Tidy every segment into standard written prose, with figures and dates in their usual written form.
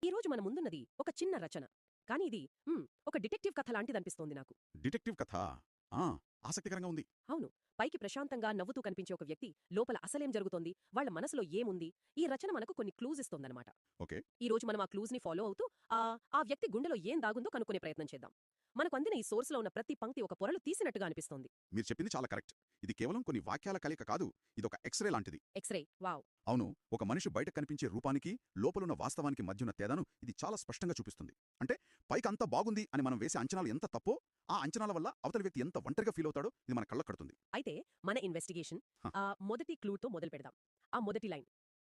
ఈరోజు మన ముందున్నది ఒక చిన్న రచన. కానీ ఇది ఒక డిటెక్టివ్ కథ లాంటిదనిపిస్తోంది నాకు. డిటెక్టివ్ కథ. ఆ! ఆసక్తికరంగా ఉంది. అవును. పైకి ప్రశాంతంగా నవ్వుతూ కనిపించే ఒక వ్యక్తి లోపల అసలేం జరుగుతోంది, వాళ్ళ మనసులో ఏముంది, ఈ రచన మనకు కొన్ని క్లూజ్ ఇస్తోందనమాట. ఓకే. ఈరోజు మనం ఆ క్లూజ్‌ని ఫాలో అవుతూ ఆ వ్యక్తి గుండెలో ఏం దాగుందో కనుక్కునే ప్రయత్నం చేద్దాం. మనకు అందిన ఈ సోర్స్‌లో ఉన్న ప్రతి పంక్తి ఒక పొరలు తీసినట్టుగా అనిపిస్తోంది. మీరు చెప్పింది చాలా కరెక్ట్. ఇది కేవలం కొన్ని వాక్యాల కలయిక కాదు. ఇదొక ఎక్స్‌రే లాంటిది. X-ray wow! అవును. ఒక మనిషి బయట కనిపించే రూపానికి, లోపలున్న వాస్తవానికి మధ్యున్న తేడాను ఇది చాలా స్పష్టంగా చూపిస్తుంది. అంటే పైకంతా బాగుంది అని మనం వేసే అంచనాలు ఎంత తప్పో, ఆ అంచనాల వల్ల అవతలి వ్యక్తి ఎంత ఒంటరిగా ఫీలవుతాడో ఇది మన కళ్ళకు కడుతుంది. అయితే మన ఇన్వెస్టిగేషన్ హ. మొదటి క్లూతో మొదలుపెడదాం. ఆ మొదటి లైన్,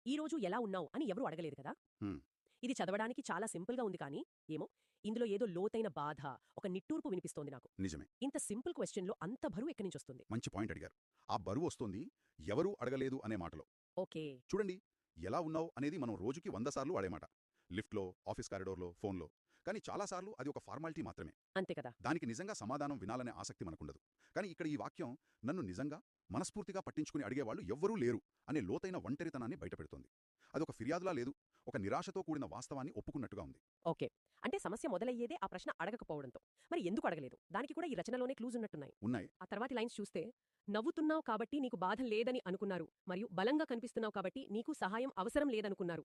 "ఈరోజు ఎలా ఉన్నావు" అని ఎవరూ అడగలేదు కదా! హ్మ్. ఇది చదవడానికి చాలా సింపుల్‌గా ఉంది కానీ, ఏమో ఇందులో ఏదో లోతైన బాధ, ఒక నిట్టూర్పు వినిపిస్తోంది నాకు. నిజమే. ఇంత సింపుల్ క్వెషన్‌లో అంత బరువు ఎక్కడి నుంచొస్తుంది? మంచి పాయింట్ అడిగారు. ఆ బరువొస్తోంది ఎవరూ అడగలేదు అనే మాటలో. ఓకే. చూడండి, ఎలా ఉన్నావు అనేది మనం రోజుకి 100 సార్లు వాడే మాట. లిఫ్ట్‌లో, ఆఫీస్ కారిడార్‌లో, ఫోన్‌లో. కానీ చాలా సార్లు అది ఒక ఫార్మాలిటీ మాత్రమే. అంతే కదా! దానికి నిజంగా సమాధానం వినాలనే ఆసక్తి మనకుండదు. కానీ ఇక్కడ ఈ వాక్యం నన్ను నిజంగా, మనస్ఫూర్తిగా పట్టించుకుని అడిగేవాళ్ళు ఎవ్వరూ లేరు అనే లోతైన ఒంటరితనాన్ని బయటపెడుతోంది. అదొక ఫిర్యాదులా లేదు, ఒక నిరాశతో కూడిన వాస్తవాన్ని ఒప్పుకున్నట్టుగా ఉంది. ఓకే. అంటే సమస్య మొదలయ్యేదే ఆ ప్రశ్న అడగకపోవడంతో. మరి ఎందుకు అడగలేదు? దానికి కూడా ఈ రచనలోనే క్లూజ్ ఉన్నట్టున్నాయి. ఉన్నాయి. ఆ తర్వాతి లైన్స్ చూస్తే, "నవ్వుతున్నావు కాబట్టి నీకు బాధ లేదని అనుకున్నారు. మరియు బలంగా కనిపిస్తున్నావు కాబట్టి నీకు సహాయం అవసరం లేదనుకున్నారు."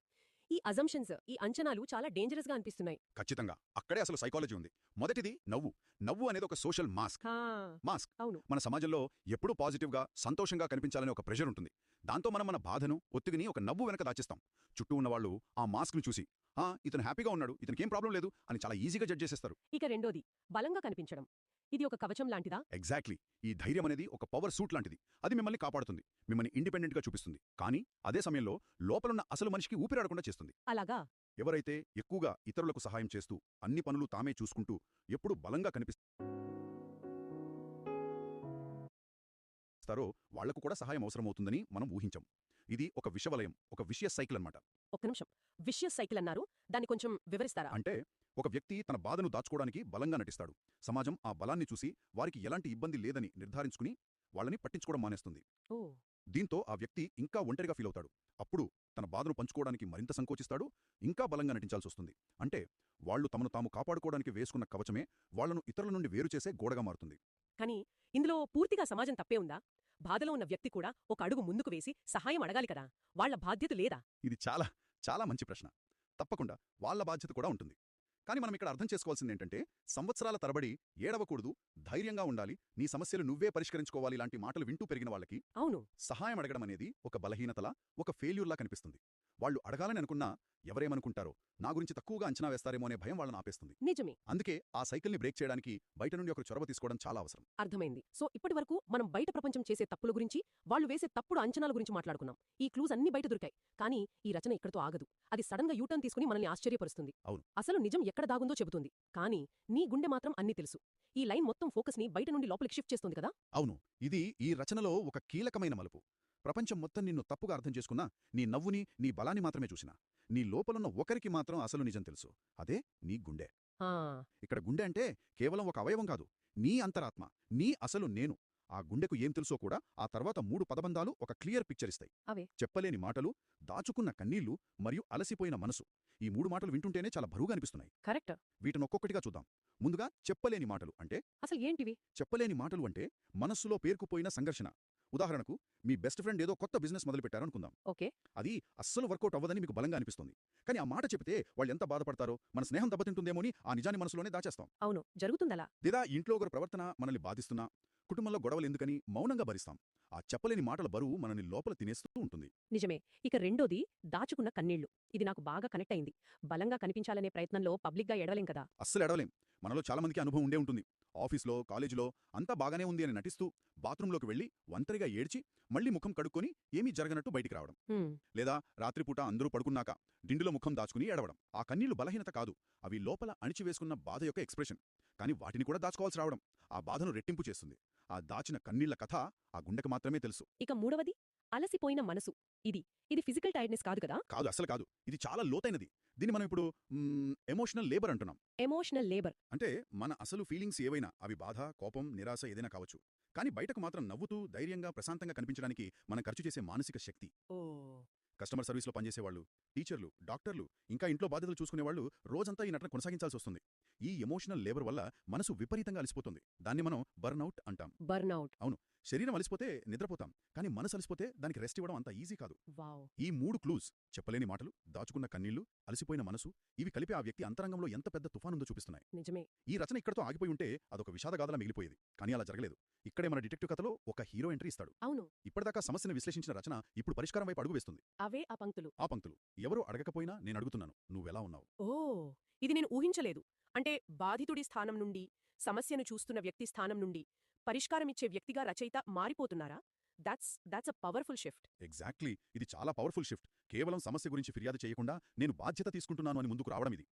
ఈ అజంప్షన్స్, ఈ అంచనాలు చాలా డేంజరస్‌గా అనిపిస్తున్నాయి. ఖచ్చితంగా. అక్కడే అసలు సైకాలజీ ఉంది. మొదటిది నవ్వు. నవ్వు అనేది ఒక సోషల్ మాస్క్. హా! మాస్క్. అవును. మన సమాజంలో ఎప్పుడూ పాజిటివ్‌గా, సంతోషంగా కనిపించాలనే ఒక ప్రెషర్ ఉంటుంది. దాంతో మనం మన బాధను, ఒత్తిడిని ఒక నవ్వు వెనక దాచేస్తాం. చుట్టూ ఉన్నవాళ్ళు ఆ మాస్క్‌ని చూసి, ఇతను హ్యాపీగా ఉన్నాడు, ఇతనికేం ప్రాబ్లం లేదు అని చాలా ఈజీగా జడ్జ్ చేసేస్తారు. ఇక రెండోది, బలంగా కనిపించడం. ఇది ఒక కవచం లాంటిదా? ఎగ్జాక్ట్లీ. ఈ ధైర్యం అనేది ఒక పవర్ సూట్ లాంటిది. అది మిమ్మల్ని కాపాడుతుంది. మిమ్మల్ని ఇండిపెండెంట్‌గా చూపిస్తుంది. కానీ అదే సమయంలో లోపలున్న అసలు మనిషికి ఊపిరాడకుండా చేస్తుంది. అలాగా? ఎవరైతే ఎక్కువగా ఇతరులకు సహాయం చేస్తూ, అన్ని పనులు తామే చూసుకుంటూ, ఎప్పుడూ బలంగా కనిపిస్తారో వాళ్లకు కూడా సహాయం అవసరమవుతుందని మనం ఊహించం. ఇది ఒక విషవలయం, ఒక విషియస్ సైకిల్ అన్నమాట. ఒక్క నిమిషం. విషియస్ సైకిల్ అన్నారు. దాన్ని కొంచెం వివరిస్తారా? అంటే ఒక వ్యక్తి తన బాధను దాచుకోవడానికి బలంగా నటిస్తాడు. సమాజం ఆ బలాన్ని చూసి వారికి ఎలాంటి ఇబ్బంది లేదని నిర్ధారించుకుని వాళ్ళని పట్టించుకోవడం మానేస్తుంది. ఓహ్! దీంతో ఆ వ్యక్తి ఇంకా ఒంటరిగా ఫీలవుతాడు. అప్పుడు తన బాధను పంచుకోవడానికి మరింత సంకోచిస్తాడు, ఇంకా బలంగా నటించాల్సొస్తుంది. అంటే వాళ్ళు తమను తాము కాపాడుకోవడానికి వేసుకున్న కవచమే వాళ్లను ఇతరుల నుండి వేరుచేసే గోడగా మారుతుంది. కానీ ఇందులో పూర్తిగా సమాజం తప్పే ఉందా? బాధలో ఉన్న వ్యక్తి కూడా ఒక అడుగు ముందుకు వేసి సహాయం అడగాలి కదా! వాళ్ళ బాధ్యత లేదా? ఇది చాలా, చాలా మంచి ప్రశ్న. తప్పకుండా వాళ్ళ బాధ్యత కూడా ఉంటుంది. కానీ మనం ఇక్కడ అర్థం చేసుకోవాల్సిందేంటంటే, సంవత్సరాల తరబడి ఏడవకూడదు, ధైర్యంగా ఉండాలి, నీ సమస్యలు నువ్వే పరిష్కరించుకోవాలి లాంటి మాటలు వింటూ పెరిగిన వాళ్ళకి అవును. సహాయం అడగడం అనేది ఒక బలహీనతలా, ఒక ఫెయిల్యూర్లా కనిపిస్తుంది. వాళ్ళు అడగాలని అనుకున్నా ఎవరేమనుకుంటారో, నా గురించి తక్కువగా అంచనా వేస్తారేమో అనే భయం వాళ్ళని ఆపేస్తుంది. నిజమే. అందుకే ఆ సైకిల్ని బ్రేక్ చేయడానికి బయట నుండి ఒకరు చొరవ తీసుకోవడం చాలా అవసరం. అర్థమైంది. సో ఇప్పటివరకు మనం బయట ప్రపంచం చేసే తప్పుల గురించి, వాళ్ళు వేసే తప్పుడు అంచనాల గురించి మాట్లాడుకున్నాం. ఈ క్లూస్ అన్నీ బయట దొరికాయి. కానీ ఈ రచన ఇక్కడితో ఆగదు. అది సడన్‌గా యూటర్న్ తీసుకుని మనల్ని ఆశ్చర్యపరుస్తుంది. అవును. అసలు నిజం ఎక్కడ దాగుందో చెబుతుంది. కానీ నీ గుండె మాత్రం అన్నీ తెలుసు. ఈ లైన్ మొత్తం ఫోకస్‌ని బయట నుండి లోపలికి షిఫ్ట్ చేస్తుంది కదా! అవును. ఇది ఈ రచనలో ఒక కీలకమైన మలుపు. ప్రపంచం మొత్తం నిన్ను తప్పుగా అర్థం చేసుకున్నా, నీ నవ్వుని, నీ బలాన్ని మాత్రమే చూసినా, నీ లోపలున్న ఒకరికి మాత్రం అసలు నిజం తెలుసు. అదే నీ గుండె. ఆ! ఇక్కడ గుండె అంటే కేవలం ఒక అవయవం కాదు, నీ అంతరాత్మ, నీ అసలు నేను. ఆ గుండెకు ఏం తెలుసో కూడా ఆ తర్వాత 3 పదబంధాలు ఒక క్లియర్ పిక్చర్ ఇస్తాయి. అవే. చెప్పలేని మాటలు, దాచుకున్న కన్నీళ్లు మరియు అలసిపోయిన మనసు. ఈ 3 మాటలు వింటుంటేనే చాలా బరువుగా అనిపిస్తున్నాయి. కరెక్ట్. వీటినొక్కొక్కటిగా చూద్దాం. ముందుగా చెప్పలేని మాటలు అంటే, అసలు ఏంటివి? చెప్పలేని మాటలు అంటే మనస్సులో పేరుకుపోయిన సంఘర్షణ. ఉదాహరణకు, మీ బెస్ట్ ఫ్రెండ్ ఏదో కొత్త బిజినెస్ మొదలుపెట్టారనుకుందాం. ఓకే. అది అస్సలు వర్కౌట్ అవ్వదని మీకు బలంగా అనిపిస్తుంది. కానీ ఆ మాట చెబితే వాళ్ళెంత బాధపడతారో, మన స్నేహం దెబ్బతింటుందేమోని ఆ నిజాన్ని మనసులోనే దాచేస్తాం. అవును. జరుగుతుందలా. లేదా ఇంట్లో ఒకరి ప్రవర్తన మనల్ని బాధిస్తున్నా, కుటుంబంలో గొడవలెందుకని మౌనంగా భరిస్తాం. ఆ చెప్పలేని మాటల బరువు మనల్ని లోపల తినేస్తూ ఉంటుంది. నిజమే. ఇక రెండోది, దాచుకున్న కన్నీళ్లు. ఇది నాకు బాగా కనెక్ట్ అయింది. బలంగా కనిపించాలనే ప్రయత్నంలో పబ్లిక్‌గా ఏడవలేం కదా! అస్సలు ఎడవలేం. మనలో చాలామందికి అనుభవం ఉండే ఉంటుంది. ఆఫీస్‌లో, కాలేజీలో అంతా బాగానే ఉంది అని నటిస్తూ బాత్రూంలోకి వెళ్లి ఒంటరిగా ఏడ్చి, మళ్లీ ముఖం కడుక్కొని ఏమీ జరగనట్టు బయటికి రావడం. హ్మ్. లేదా రాత్రిపూట అందరూ పడుకున్నాక దిండులో ముఖం దాచుకుని ఏడవడం. ఆ కన్నీళ్లు బలహీనత కాదు, అవి లోపల అణిచివేసుకున్న బాధ యొక్క ఎక్స్‌ప్రెషన్. కానీ వాటిని కూడా దాచుకోవాల్సి రావడం ఆ బాధను రెట్టింపు చేస్తుంది. ఆ దాచిన కన్నీళ్ల కథ ఆ గుండెకు మాత్రమే తెలుసు. ఇక మూడవది, అలసిపోయిన మనసు. ఇది ఫిజికల్ టైర్డ్‌నెస్ కాదు కదా! కాదు, అస్సలు కాదు. ఇది చాలా లోతైనది. దీన్ని మనం ఇప్పుడు ఎమోషనల్ లేబర్ అంటున్నాం. Emotional labour. అంటే మన అసలు ఫీలింగ్స్ ఏవైనా, అవి బాధ, కోపం, నిరాశ ఏదైనా కావచ్చు. కానీ బయటకు మాత్రం నవ్వుతూ, ధైర్యంగా, ప్రశాంతంగా కనిపించడానికి మనం ఖర్చు చేసే మానసిక శక్తి. ఓహ్! కస్టమర్ సర్వీస్లో పనిచేసేవాళ్ళు, టీచర్లు, డాక్టర్లు, ఇంకా ఇంట్లో బాధ్యతలు చూసుకునేవాళ్ళు రోజంతా ఈ నటన కొనసాగించాల్సి వస్తుంది. ఈ ఎమోషనల్ లేబర్ వల్ల మనసు విపరీతంగా అలసిపోతుంది. దాన్ని మనం బర్న్అవుట్ అంటాం. బర్న్అవుట్. శరీరం అలసిపోతే నిద్రపోతాం, కానీ మనసు అలసిపోతే దానికి రెస్ట్ ఇవ్వడం అంత ఈజీ కాదు. వావ్. ఈ 3 క్లూస్, చెప్పలేని మాటలు, దాచుకున్న కన్నీళ్లు, అలసిపోయిన మనసు, ఇవి కలిపి ఆ వ్యక్తి అంతరంగంలో ఎంత పెద్ద తుఫానుందో చూపిస్తున్నాయి. నిజమే. ఈ రచన ఇక్కడతో ఆగిపోయి ఉంటే అదొక విషాదగాథలా మిగిలిపోయేది. కానీ అలా జరగలేదు. ఇక్కడే మన డిటెక్టివ్ కథలో ఒక హీరో ఎంట్రీ ఇస్తాడు. అవును. ఇప్పటిదాకా సమస్యను విశ్లేషించిన రచన ఇప్పుడు పరిష్కారం వైపు అడుగు వేస్తుంది. అవే ఆ పంక్తులు. ఆ పంక్తులు, ఎవరూ అడగకపోయినా నేను అడుగుతున్నాను, నువ్వెలా ఉన్నావు? ఓ, ఇది నేను ఊహించలేదు. అంటే బాధితుడి స్థానం నుండి, సమస్యను చూస్తున్న వ్యక్తి స్థానం నుండి పరిష్కారమిచ్చే వ్యక్తిగా రచయిత మారిపోతున్నారా? That's a powerful shift. Exactly, ఇది చాలా పవర్ఫుల్ షిఫ్ట్. కేవలం సమస్య గురించి ఫిర్యాదు చేయకుండా నేను బాధ్యత తీసుకుంటున్నాను అని ముందుకు రావడం ఇది.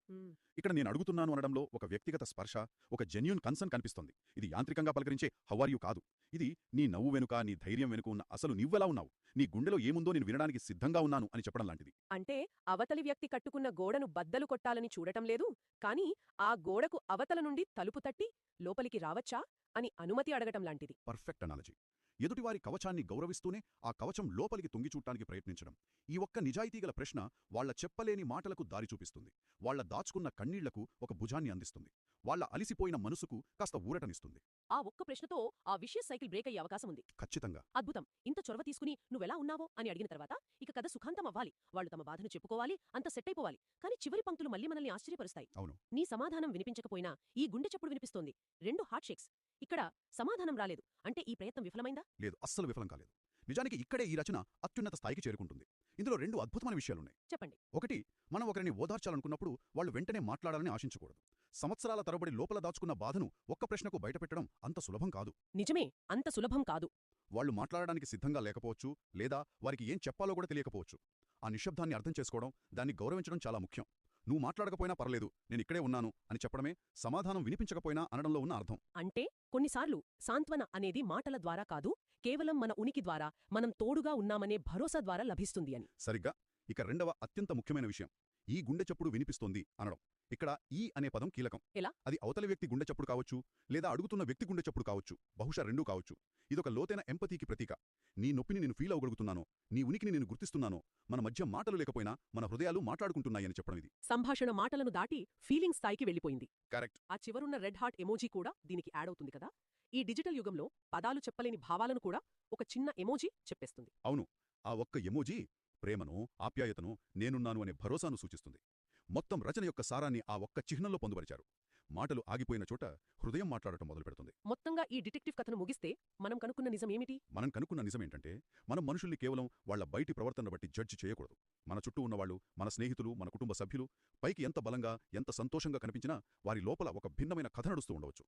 ఇక్కడ నేను అడుగుతున్నాను అనడంలో ఒక వ్యక్తిగత స్పర్శ, ఒక జెన్యూన్ కన్సర్న్ కనిపిస్తోంది. ఇది యాంత్రికంగా పలకరించే హౌ ఆర్ యు కాదు. ఇది నీ నవ్వు వెనుక, నీ ధైర్యం వెనుక ఉన్న అసలు నువ్వెలా ఉన్నావు, నీ గుండెలో ఏముందో నేను వినడానికి సిద్ధంగా ఉన్నాను అని చెప్పడం లాంటిది. అంటే అవతలి వ్యక్తి కట్టుకున్న గోడను బద్దలు కొట్టాలని చూడటం లేదు, కానీ ఆ గోడకు అవతల నుండి తలుపు తట్టి లోపలికి రావచ్చా అని అనుమతి అడగటం లాంటిది. Perfect analogy. ఎదుటివారి కవచాన్ని గౌరవిస్తూనే ఆ కవచం లోపలికి తొంగిచూడ్డానికి ప్రయత్నించడం. ఈ ఒక్క నిజాయితీగల ప్రశ్న వాళ్ల చెప్పలేని మాటలకు దారి చూపిస్తుంది. వాళ్ల దాచుకున్న కన్నీళ్లకు ఒక భుజాన్ని అందిస్తుంది. వాళ్ల అలిసిపోయిన మనసుకు కాస్త ఊరటనిస్తుంది. ఆ ఒక్క ప్రశ్నతో ఆ విషయస్ సైకిల్ బ్రేక్ అయ్యే అవకాశం ఉంది. ఖచ్చితంగా. అద్భుతం. ఇంత చొరవ తీసుకుని నువ్వెలా ఉన్నావో అని అడిగిన తర్వాత ఇక కథ సుఖాంతం అవ్వాలి. వాళ్ళు తమ బాధను చెప్పుకోవాలి, అంత సెట్ అయిపోవాలి. కానీ చివరి పంక్తులు మళ్ళీ మనల్ని ఆశ్చర్యపరుస్తాయి. అవును. నీ సమాధానం వినిపించకపోయినా ఈ గుండె చప్పుడు వినిపిస్తోంది. 2 హార్ట్ షేక్స్. ఇక్కడ సమాధానం రాలేదు అంటే ఈ ప్రయత్నం విఫలమైందా? లేదు, అస్సలు విఫలం కాలేదు. నిజానికి ఇక్కడే ఈ రచన అత్యున్నత స్థాయికి చేరుకుంటుంది. ఇందులో 2 అద్భుతమైన విషయాలున్నాయి. చెప్పండి. ఒకటి, మనం ఒకరిని ఓదార్చాలనుకున్నప్పుడు వాళ్ళు వెంటనే మాట్లాడాలని ఆశించకూడదు. సంవత్సరాల తరబడి లోపల దాచుకున్న బాధను ఒక్క ప్రశ్నకు బయటపెట్టడం అంత సులభం కాదు. నిజమే, అంత సులభం కాదు. వాళ్ళు మాట్లాడడానికి సిద్ధంగా లేకపోవచ్చు, లేదా వారికి ఏం చెప్పాలో కూడా తెలియకపోవచ్చు. ఆ నిశ్శబ్దాన్ని అర్థం చేసుకోవడం, దాన్ని గౌరవించడం చాలా ముఖ్యం. నువ్వు మాట్లాడకపోయినా పర్లేదు, నేనిక్కడే ఉన్నాను అని చెప్పడమే సమాధానం వినిపించకపోయినా అనడంలో ఉన్న అర్థం. అంటే కొన్నిసార్లు సాంత్వన అనేది మాటల ద్వారా కాదు, కేవలం మన ఉనికి ద్వారా, మనం తోడుగా ఉన్నామనే భరోసా ద్వారా లభిస్తుంది అని. సరిగ్గా. ఇక రెండవ అత్యంత ముఖ్యమైన విషయం, ఈ గుండె చప్పుడు వినిపిస్తోంది అనడం. ఇక్కడ ఈ అనే పదం కీలకం. ఎలా? అది అవతలి వ్యక్తి గుండె చప్పుడు కావచ్చు, లేదా అడుగుతున్న వ్యక్తి గుండె చప్పుడు కావచ్చు, బహుశా రెండూ కావచ్చు. ఇదొక లోతైన ఎంపతీకి ప్రతీక. నీ నొప్పిని నేను ఫీల్ అవ్వగలుగుతున్నానో, నీ ఉనికిని నేను గుర్తిస్తున్నానో, మన మధ్య మాటలు లేకపోయినా మన హృదయాలు మాట్లాడుకుంటున్నాయని చెప్పడం ఇది. సంభాషణ మాటలను దాటి ఫీలింగ్ స్థాయికి వెళ్ళిపోయింది. కరెక్ట్. ఆ చివరున్న రెడ్ హార్ట్ ఎమోజీ కూడా దీనికి యాడ్ అవుతుంది కదా. ఈ డిజిటల్ యుగంలో పదాలు చెప్పలేని భావాలను కూడా ఒక చిన్న ఎమోజీ చెప్పేస్తుంది. అవును. ఆ ఒక్క ఎమోజీ ప్రేమను, ఆప్యాయతను, నేనున్నాను అనే భరోసాను సూచిస్తుంది. మొత్తం రచన యొక్క సారాన్ని ఆ ఒక్క చిహ్నంలో పొందుపరిచారు. మాటలు ఆగిపోయిన చోట హృదయం మాట్లాడటం మొదలుపెడుతుంది. మొత్తంగా ఈ డిటెక్టివ్ కథను ముగిస్తే మనం కనుక్కున్న నిజం ఏమిటి? మనం కనుక్కున్న నిజమేంటంటే, మనం మనుషుల్ని కేవలం వాళ్ల బయటి ప్రవర్తన బట్టి జడ్జి చేయకూడదు. మన చుట్టూ ఉన్నవాళ్లు, మన స్నేహితులు, మన కుటుంబ సభ్యులు పైకి ఎంత బలంగా, ఎంత సంతోషంగా కనిపించినా వారి లోపల ఒక భిన్నమైన కథ నడుస్తూ ఉండవచ్చు.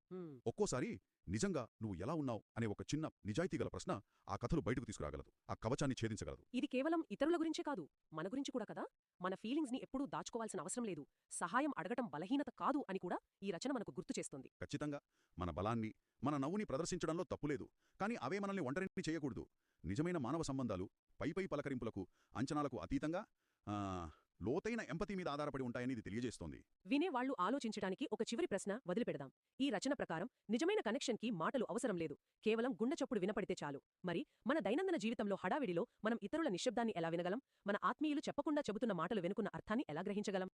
ఒక్కోసారి నిజంగా నువ్వు ఎలా ఉన్నావు అనే ఒక చిన్న నిజాయితీగల ప్రశ్న ఆ కథలు బయటకు తీసుకురాగలదు, ఆ కవచాన్ని ఛేదించగలదు. ఇది కేవలం ఇతరుల గురించే కాదు, మన గురించి కూడా కదా. మన ఫీలింగ్స్ ని ఎప్పుడూ దాచుకోవాల్సిన అవసరం లేదు, సహాయం అడగటం బలహీనత కాదు అని కూడా ఈ రచన మనకు గుర్తు చేస్తుంది. ఖచ్చితంగా. మన బలాన్ని, మన నవ్వుని ప్రదర్శించడంలో తప్పులేదు, కానీ అవే మనల్ని ఒంటరిని చేయకూడదు. నిజమైన మానవ సంబంధాలు పైపై పలకరింపులకు, అంచనాలకు అతీతంగా లోతైన ఎంపతి మీద ఆధారపడి ఉంటాయని ఇది తెలియజేస్తోంది. వినేవాళ్లు ఆలోచించడానికి ఒక చివరి ప్రశ్న వదిలిపెడదాం. ఈ రచన ప్రకారం నిజమైన కనెక్షన్కి మాటలు అవసరం లేదు, కేవలం గుండె చప్పుడు వినపడితే చాలు. మరి మన దైనందిన జీవితంలో హడావిడిలో మనం ఇతరుల నిశ్శబ్దాన్ని ఎలా వినగలం? మన ఆత్మీయులు చెప్పకుండా చెబుతున్న మాటలు వెనుకున్న అర్థాన్ని ఎలా గ్రహించగలం?